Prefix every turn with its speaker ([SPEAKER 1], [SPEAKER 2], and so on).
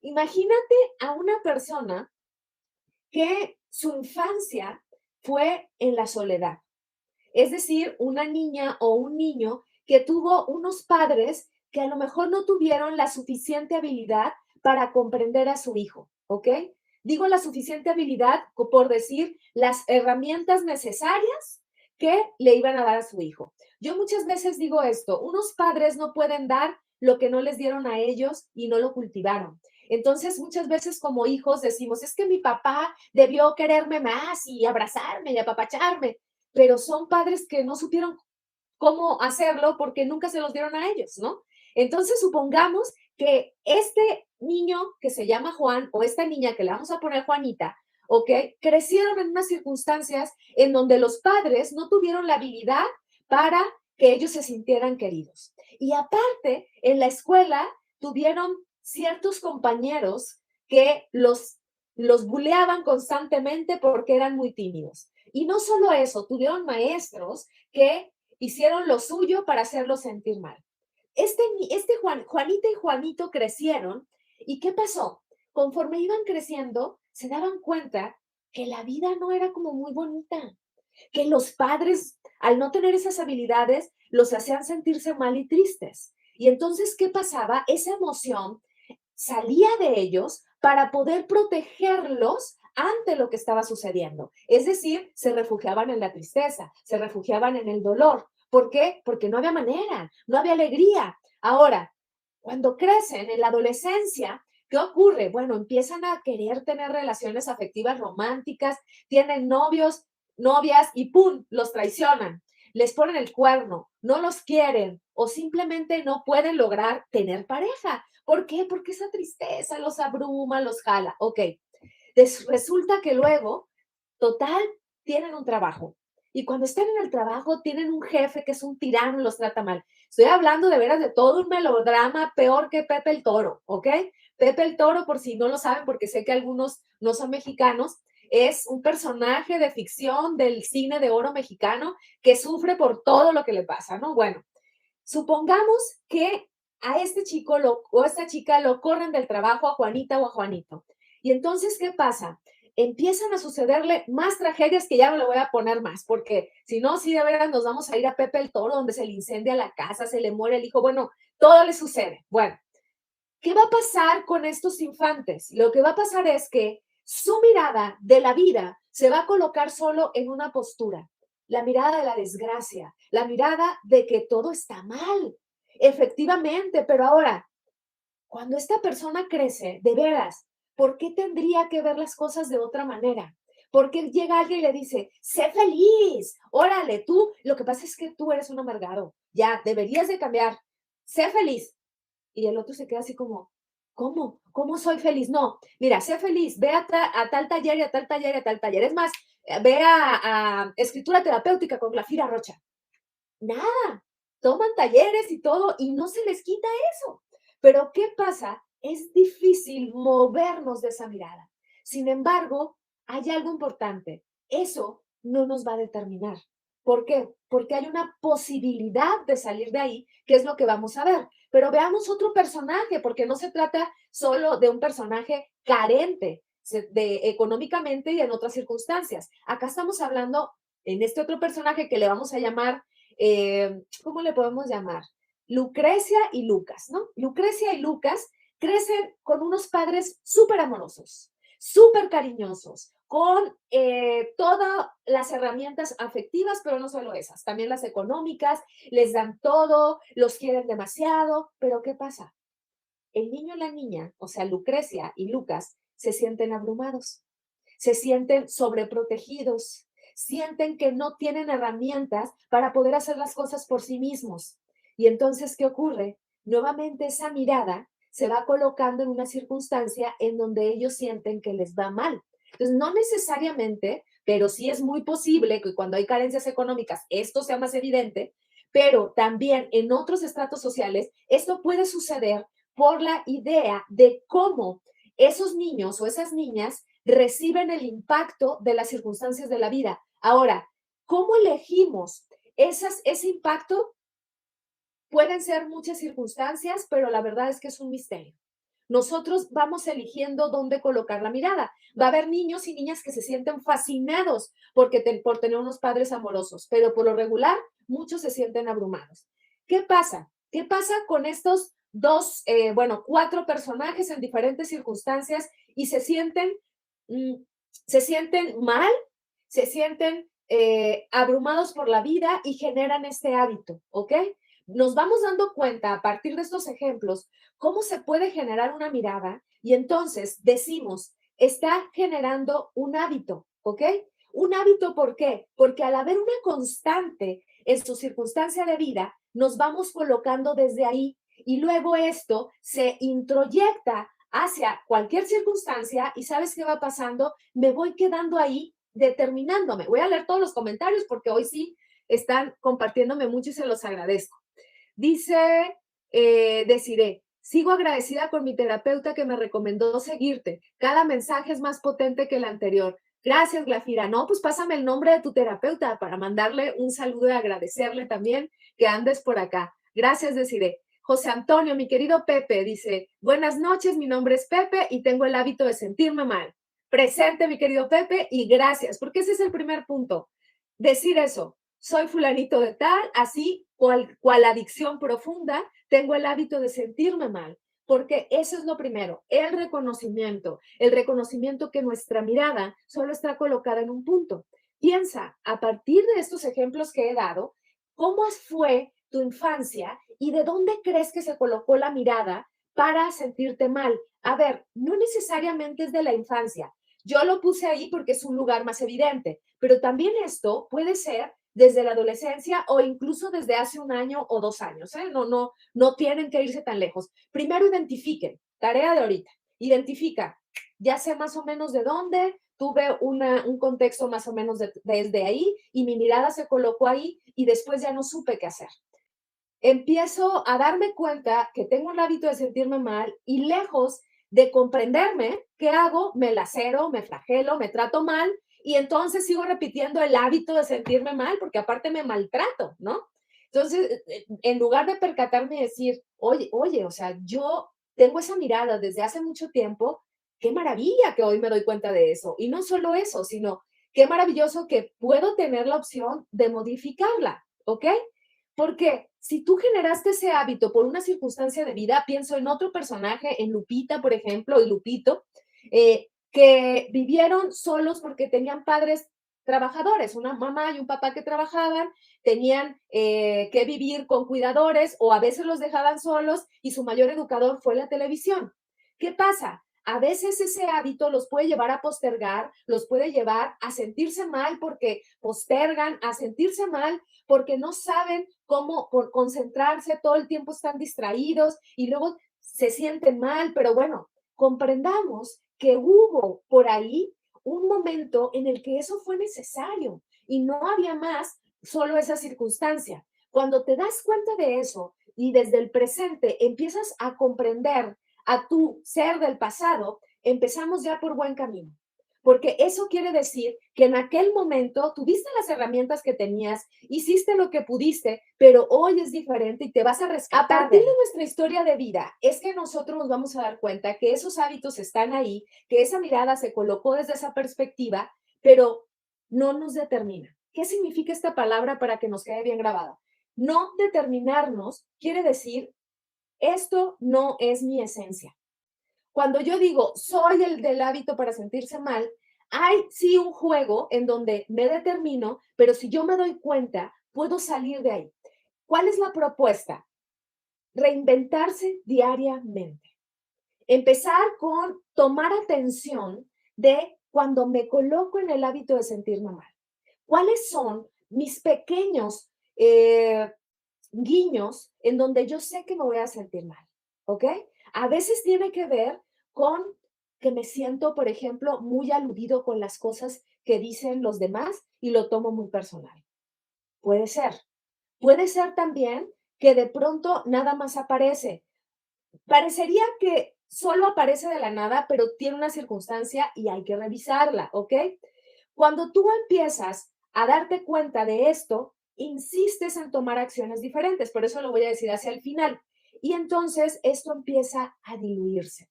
[SPEAKER 1] Imagínate a una persona que su infancia fue en la soledad. Es decir, una niña o un niño que tuvo unos padres que a lo mejor no tuvieron la suficiente habilidad para comprender a su hijo, ¿ok? Digo la suficiente habilidad por decir las herramientas necesarias que le iban a dar a su hijo. Yo muchas veces digo esto, unos padres no pueden dar lo que no les dieron a ellos y no lo cultivaron. Entonces, muchas veces como hijos decimos, es que mi papá debió quererme más y abrazarme y apapacharme, pero son padres que no supieron cómo hacerlo porque nunca se los dieron a ellos, ¿no? Entonces, supongamos que este niño que se llama Juan o esta niña que le vamos a poner Juanita, ¿ok? Crecieron en unas circunstancias en donde los padres no tuvieron la habilidad para que ellos se sintieran queridos. Y aparte, en la escuela tuvieron ciertos compañeros que los buleaban constantemente porque eran muy tímidos. Y no solo eso, tuvieron maestros que hicieron lo suyo para hacerlo sentir mal. Juanita y Juanito crecieron y ¿qué pasó? Conforme iban creciendo, se daban cuenta que la vida no era como muy bonita, que los padres, al no tener esas habilidades, los hacían sentirse mal y tristes. Y entonces, ¿qué pasaba? Esa emoción salía de ellos para poder protegerlos ante lo que estaba sucediendo. Es decir, se refugiaban en la tristeza, se refugiaban en el dolor. ¿Por qué? Porque no había manera, no había alegría. Ahora, cuando crecen en la adolescencia, ¿qué ocurre? Bueno, empiezan a querer tener relaciones afectivas románticas, tienen novios, novias y ¡pum!, los traicionan, les ponen el cuerno, no los quieren o simplemente no pueden lograr tener pareja. ¿Por qué? Porque esa tristeza los abruma, los jala. Ok, resulta que luego, total, tienen un trabajo. Y cuando están en el trabajo, tienen un jefe que es un tirano y los trata mal. Estoy hablando de veras de todo un melodrama peor que Pepe el Toro, ¿ok? Pepe el Toro, por si no lo saben, porque sé que algunos no son mexicanos, es un personaje de ficción del cine de oro mexicano que sufre por todo lo que le pasa, ¿no? Bueno, supongamos que a este chico o a esta chica lo corren del trabajo a Juanita o a Juanito. Y entonces, ¿qué pasa? Empiezan a sucederle más tragedias que ya no le voy a poner más, porque si no, sí de veras nos vamos a ir a Pepe el Toro, donde se le incendia la casa, se le muere el hijo, bueno, todo le sucede. Bueno, ¿qué va a pasar con estos infantes? Lo que va a pasar es que su mirada de la vida se va a colocar solo en una postura, la mirada de la desgracia, la mirada de que todo está mal. Efectivamente, pero ahora, cuando esta persona crece, de veras, ¿por qué tendría que ver las cosas de otra manera? ¿Por qué llega alguien y le dice, sé feliz, órale, tú, lo que pasa es que tú eres un amargado, ya, deberías de cambiar, sé feliz? Y el otro se queda así como, ¿cómo? ¿Cómo soy feliz? No, mira, sé feliz, ve a tal taller y a tal taller y a tal taller. Es más, ve a escritura terapéutica con Glafira Rocha. Nada, toman talleres y todo y no se les quita eso. Pero ¿qué pasa? Es difícil movernos de esa mirada. Sin embargo, hay algo importante. Eso no nos va a determinar. ¿Por qué? Porque hay una posibilidad de salir de ahí, que es lo que vamos a ver. Pero veamos otro personaje, porque no se trata solo de un personaje carente económicamente y en otras circunstancias. Acá estamos hablando en este otro personaje que le vamos a llamar ¿cómo le podemos llamar? Lucrecia y Lucas, ¿no? Lucrecia y Lucas crecen con unos padres súper amorosos, súper cariñosos, con todas las herramientas afectivas, pero no solo esas, también las económicas, les dan todo, los quieren demasiado, pero ¿qué pasa? El niño y la niña, o sea, Lucrecia y Lucas, se sienten abrumados, se sienten sobreprotegidos, sienten que no tienen herramientas para poder hacer las cosas por sí mismos. Y entonces, ¿qué ocurre? Nuevamente esa mirada se va colocando en una circunstancia en donde ellos sienten que les va mal. Entonces, no necesariamente, pero sí es muy posible que cuando hay carencias económicas esto sea más evidente, pero también en otros estratos sociales esto puede suceder por la idea de cómo esos niños o esas niñas reciben el impacto de las circunstancias de la vida. Ahora, ¿cómo elegimos ese impacto? Pueden ser muchas circunstancias, pero la verdad es que es un misterio. nosotros vamos eligiendo dónde colocar la mirada. Va a haber niños y niñas que se sienten fascinados por tener unos padres amorosos, pero por lo regular, muchos se sienten abrumados. ¿Qué pasa? ¿Qué pasa con estos cuatro personajes en diferentes circunstancias y mm, se sienten mal, se sienten abrumados por la vida y generan este hábito, ¿ok? Nos vamos dando cuenta a partir de estos ejemplos cómo se puede generar una mirada y entonces decimos, está generando un hábito, ¿ok? Un hábito, ¿por qué? Porque al haber una constante en su circunstancia de vida, nos vamos colocando desde ahí y luego esto se introyecta hacia cualquier circunstancia y ¿sabes qué va pasando? Me voy quedando ahí determinándome. Voy a leer todos los comentarios porque hoy sí están compartiéndome mucho y se los agradezco. Dice Desiree, sigo agradecida con mi terapeuta que me recomendó seguirte. Cada mensaje es más potente que el anterior. Gracias, Glafira. No, pues pásame el nombre de tu terapeuta para mandarle un saludo y agradecerle también que andes por acá. Gracias, Desiree. José Antonio, mi querido Pepe, dice, buenas noches, mi nombre es Pepe y tengo el hábito de sentirme mal. Presente, mi querido Pepe, y gracias, porque ese es el primer punto. Decir eso, soy fulanito de tal, así cual adicción profunda, tengo el hábito de sentirme mal, porque eso es lo primero, el reconocimiento que nuestra mirada solo está colocada en un punto. Piensa, a partir de estos ejemplos que he dado, ¿cómo fue tu infancia y de dónde crees que se colocó la mirada para sentirte mal? A ver, no necesariamente es de la infancia. Yo lo puse ahí porque es un lugar más evidente, pero también esto puede ser desde la adolescencia o incluso desde hace un año o 2 años. No tienen que irse tan lejos. Primero identifiquen, tarea de ahorita, identifica, ya sé más o menos de dónde, tuve un contexto más o menos desde ahí y mi mirada se colocó ahí y después ya no supe qué hacer. Empiezo a darme cuenta que tengo el hábito de sentirme mal y lejos de comprenderme, ¿qué hago? Me lacero, me flagelo, me trato mal y entonces sigo repitiendo el hábito de sentirme mal porque aparte me maltrato, ¿no? Entonces, en lugar de percatarme y decir, oye, o sea, yo tengo esa mirada desde hace mucho tiempo, qué maravilla que hoy me doy cuenta de eso. Y no solo eso, sino qué maravilloso que puedo tener la opción de modificarla, ¿ok? Porque si tú generaste ese hábito por una circunstancia de vida, pienso en otro personaje, en Lupita, por ejemplo, y Lupito, que vivieron solos porque tenían padres trabajadores, una mamá y un papá que trabajaban, tenían que vivir con cuidadores o a veces los dejaban solos y su mayor educador fue la televisión. ¿Qué pasa? A veces ese hábito los puede llevar a postergar, los puede llevar a sentirse mal porque postergan, a sentirse mal porque no saben cómo concentrarse, todo el tiempo están distraídos y luego se sienten mal, pero bueno, comprendamos que hubo por ahí un momento en el que eso fue necesario y no había más solo esa circunstancia. Cuando te das cuenta de eso y desde el presente empiezas a comprender a tu ser del pasado, empezamos ya por buen camino. Porque eso quiere decir que en aquel momento tuviste las herramientas que tenías, hiciste lo que pudiste, pero hoy es diferente y te vas a rescatar. A partir de nuestra historia de vida, es que nosotros nos vamos a dar cuenta que esos hábitos están ahí, que esa mirada se colocó desde esa perspectiva, pero no nos determina. ¿Qué significa esta palabra para que nos quede bien grabada? No determinarnos quiere decir, esto no es mi esencia. Cuando yo digo, soy el del hábito para sentirse mal, hay sí un juego en donde me determino, pero si yo me doy cuenta, puedo salir de ahí. ¿Cuál es la propuesta? Reinventarse diariamente. Empezar con tomar atención de cuando me coloco en el hábito de sentirme mal. ¿Cuáles son mis pequeños guiños en donde yo sé que me voy a sentir mal? ¿Ok? A veces tiene que ver con que me siento, por ejemplo, muy aludido con las cosas que dicen los demás y lo tomo muy personal. Puede ser. Puede ser también que de pronto nada más aparece. Parecería que solo aparece de la nada, pero tiene una circunstancia y hay que revisarla, ¿ok? Cuando tú empiezas a darte cuenta de esto, insistes en tomar acciones diferentes, por eso lo voy a decir hacia el final. Y entonces esto empieza a diluirse.